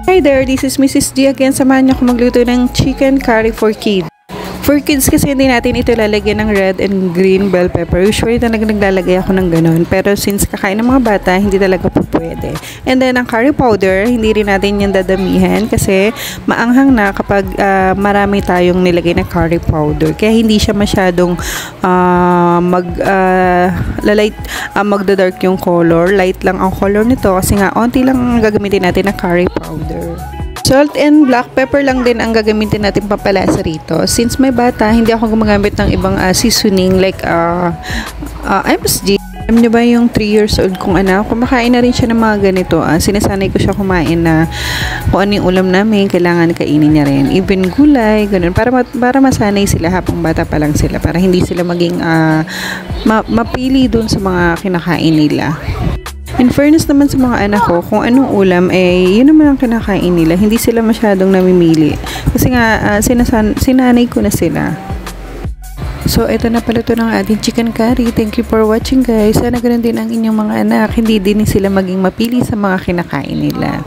Hi there, this is Mrs. G again. Samahan niyo ako magluto ng chicken curry for kids. For kids kasi hindi natin ito lalagyan ng red and green bell pepper. Usually talaga naglalagay ako ng ganun. Pero since kakain ng mga bata, hindi talaga po pwede. And then ang curry powder, hindi rin natin yung dadamihan kasi maanghang na kapag marami tayong nilagay na curry powder. Kaya hindi siya masyadong magda-dark yung color. Light lang ang color nito kasi nga onti lang ang gagamitin natin na curry powder. Salt and black pepper lang din ang gagamitin natin papalasa rito. Since may bata, hindi ako gumagamit ng ibang seasoning like MSG. Alam niyo ba yung 3 years old kong anak, kumakain na rin siya ng mga ganito. Sinasanay ko siya kumain na kung ano yung ulam namin, kailangan kainin niya rin. Even gulay, ganun. Para masanay sila habang bata pa lang sila. Para hindi sila maging mapili dun sa mga kinakain nila. In fairness naman sa mga anak ko, kung anong ulam, yun naman ang kinakain nila. Hindi sila masyadong namimili. Kasi nga, sinanay ko na sila. So, ito na pala ito ng ating chicken curry. Thank you for watching, guys. Sana ganun din ang inyong mga anak. Hindi din sila maging mapili sa mga kinakain nila.